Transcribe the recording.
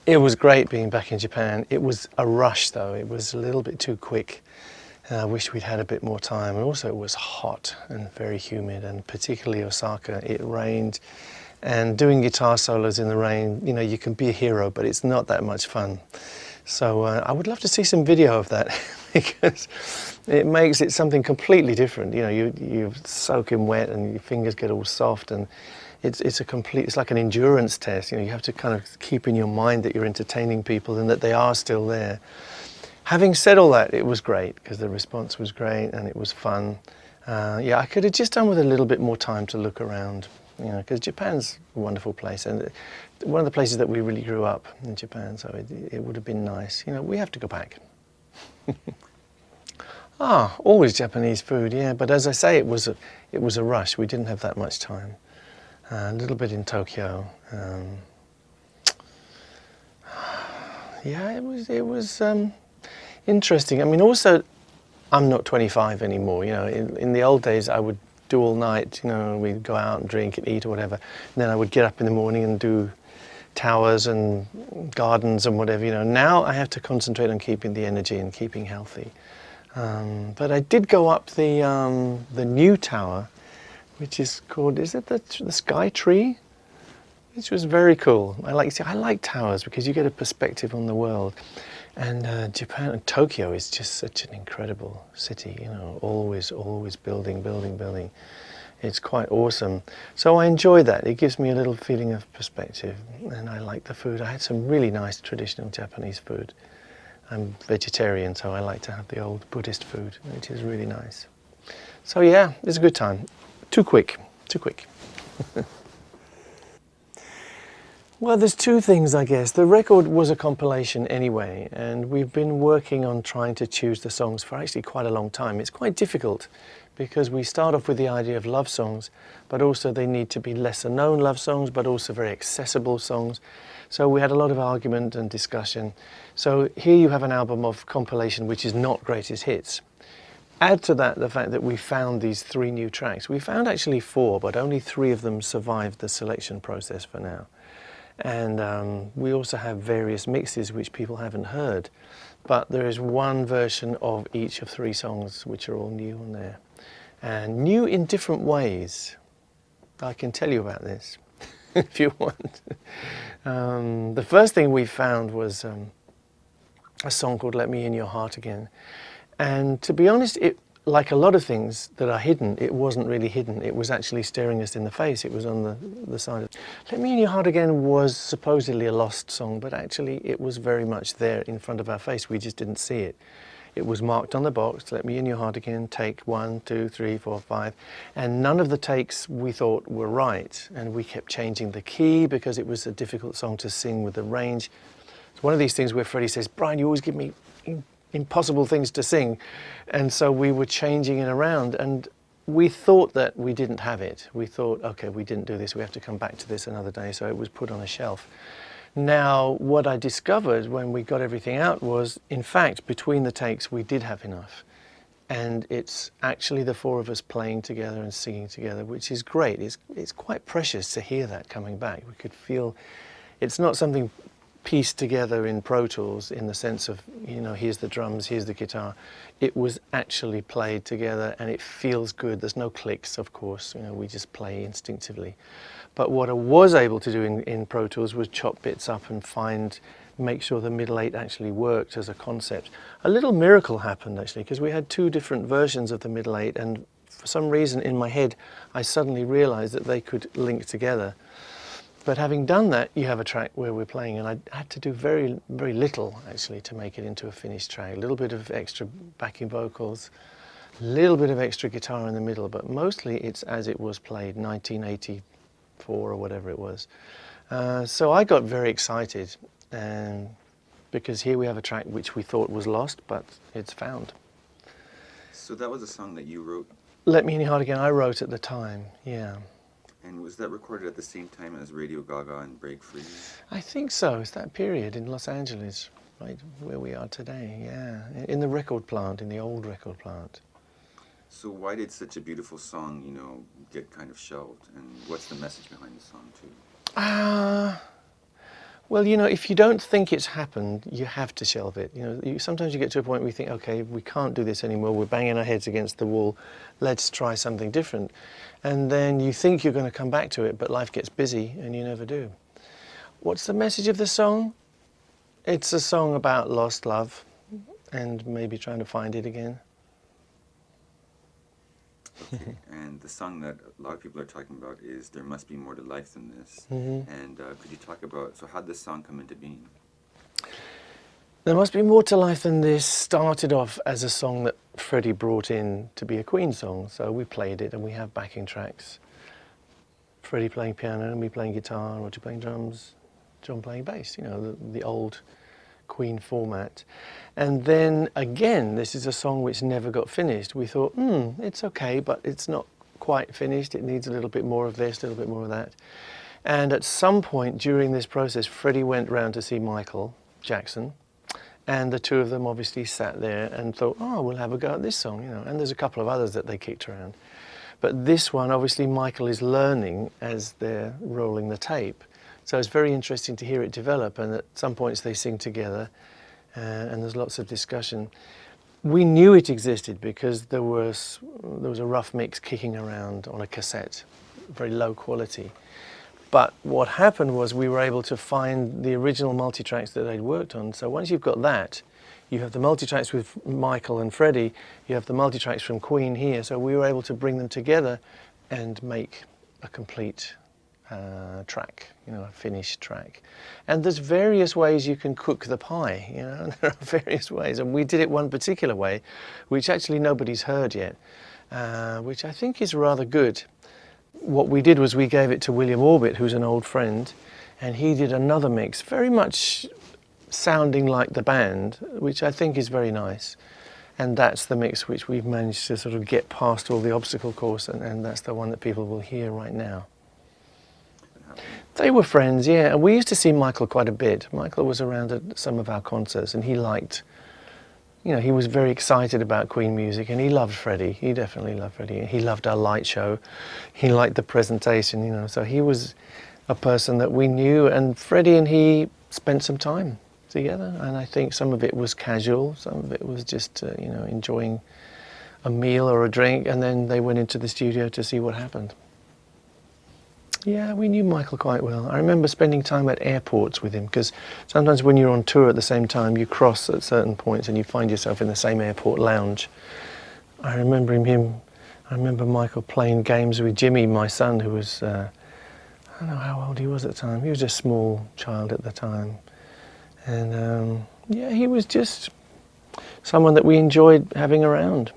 It was great being back in Japan. It was a rush though, it was a little bit too quick. I wish we'd had a bit more time, and also it was hot and very humid, and particularly Osaka, it rained. And doing guitar solos in the rain, you know, you can be a hero, but it's not that much fun. So I would love to see some video of that because it makes it something completely different. You know, you soak in wet and your fingers get all soft, and it's like an endurance test. You know, you have to kind of keep in your mind that you're entertaining people and that they are still there. Having said all that, it was great because the response was great and it was fun. Yeah, I could have just done with a little bit more time to look around, you know, because Japan's a wonderful place and one of the places that we really grew up in Japan, so it would have been nice. You know, we have to go back. Always Japanese food, yeah, but as I say, it was a rush. We didn't have that much time. A little bit in Tokyo. Yeah, it was interesting. I mean, also, I'm not 25 anymore. You know, in the old days, I would do all night. You know, we'd go out and drink and eat or whatever. And then I would get up in the morning and do towers and gardens and whatever. You know, now I have to concentrate on keeping the energy and keeping healthy. But I did go up the new tower, which is called, is it the Sky Tree? Which was very cool. I like towers because you get a perspective on the world. And Japan and Tokyo is just such an incredible city, you know, always building. It's quite awesome. So I enjoy that. It gives me a little feeling of perspective, and I like the food. I had some really nice traditional Japanese food. I'm vegetarian, so I like to have the old Buddhist food, which is really nice. So yeah, it's a good time. Too quick. Well, there's two things, I guess. The record was a compilation anyway, and we've been working on trying to choose the songs for actually quite a long time. It's quite difficult because we start off with the idea of love songs, but also they need to be lesser known love songs, but also very accessible songs. So we had a lot of argument and discussion. So here you have an album of compilation which is not greatest hits. Add to that the fact that we found these 3 new tracks. We found actually 4, but only 3 of them survived the selection process for now. And we also have various mixes which people haven't heard, but there is one version of each of 3 songs which are all new on there, and new in different ways. I can tell you about this if you want. The first thing we found was a song called Let Me In Your Heart Again, and to be honest, like a lot of things that are hidden, it wasn't really hidden. It was actually staring us in the face. It was on the side of... Let Me In Your Heart Again was supposedly a lost song, but actually it was very much there in front of our face. We just didn't see it. It was marked on the box, Let Me In Your Heart Again, take 1, 2, 3, 4, 5. And none of the takes we thought were right. And we kept changing the key because it was a difficult song to sing with the range. It's one of these things where Freddie says, Brian, you always give me impossible things to sing, and so we were changing it around, and we thought that we didn't have it. We thought, okay, we didn't do this, we have to come back to this another day, so it was put on a shelf. Now, what I discovered when we got everything out was, in fact, between the takes we did have enough, and it's actually the 4 of us playing together and singing together, which is great. It's quite precious to hear that coming back. We could feel it's not something pieced together in Pro Tools in the sense of, you know, here's the drums, here's the guitar. It was actually played together and it feels good. There's no clicks, of course, you know, we just play instinctively. But what I was able to do in Pro Tools was chop bits up and make sure the middle 8 actually worked as a concept. A little miracle happened actually, because we had 2 different versions of the middle 8, and for some reason in my head I suddenly realized that they could link together. But having done that, you have a track where we're playing, and I had to do very, very little actually to make it into a finished track. A little bit of extra backing vocals, a little bit of extra guitar in the middle, but mostly it's as it was played, 1984 or whatever it was. So I got very excited, because here we have a track which we thought was lost, but it's found. So that was a song that you wrote? Let Me In Your Heart Again, I wrote at the time, yeah. And was that recorded at the same time as Radio Gaga and Break Free? I think so. It's that period in Los Angeles, right where we are today, yeah. In the record plant, in the old record plant. So why did such a beautiful song, you know, get kind of shelved? And what's the message behind the song, too? Well, you know, if you don't think it's happened, you have to shelve it. You know, sometimes you get to a point where you think, okay, we can't do this anymore. We're banging our heads against the wall. Let's try something different. And then you think you're going to come back to it, but life gets busy and you never do. What's the message of the song? It's a song about lost love and maybe trying to find it again. Okay. And the song that a lot of people are talking about is There Must Be More to Life Than This. Mm-hmm. And could you talk about, so how did this song come into being? There Must Be More to Life Than This started off as a song that Freddie brought in to be a Queen song. So we played it and we have backing tracks. Freddie playing piano and me playing guitar, Roger playing drums, John playing bass, you know, the old Queen format. And then again, this is a song which never got finished. We thought, it's okay, but it's not quite finished. It needs a little bit more of this, a little bit more of that. And at some point during this process, Freddie went round to see Michael Jackson, and the two of them obviously sat there and thought, oh, we'll have a go at this song, you know. And there's a couple of others that they kicked around. But this one, obviously, Michael is learning as they're rolling the tape. So it's very interesting to hear it develop, and at some points they sing together, and there's lots of discussion. We knew it existed because there was a rough mix kicking around on a cassette, very low quality. But what happened was we were able to find the original multitracks that they'd worked on. So once you've got that, you have the multitracks with Michael and Freddie, you have the multitracks from Queen here. So we were able to bring them together and make a complete track, you know, a finished track. And there's various ways you can cook the pie, you know, there are various ways. And we did it one particular way, which actually nobody's heard yet, which I think is rather good. What we did was we gave it to William Orbit, who's an old friend, and he did another mix, very much sounding like the band, which I think is very nice. And that's the mix which we've managed to sort of get past all the obstacle course, and that's the one that people will hear right now. They were friends, yeah, and we used to see Michael quite a bit. Michael was around at some of our concerts, and he liked, you know, he was very excited about Queen music, and he loved Freddie. He definitely loved Freddie. He loved our light show. He liked the presentation, you know, so he was a person that we knew, and Freddie and he spent some time together, and I think some of it was casual, some of it was just, you know, enjoying a meal or a drink, and then they went into the studio to see what happened. Yeah, we knew Michael quite well. I remember spending time at airports with him, because sometimes when you're on tour at the same time, you cross at certain points and you find yourself in the same airport lounge. I remember Michael playing games with Jimmy, my son, who was, I don't know how old he was at the time. He was a small child at the time. And yeah, he was just someone that we enjoyed having around.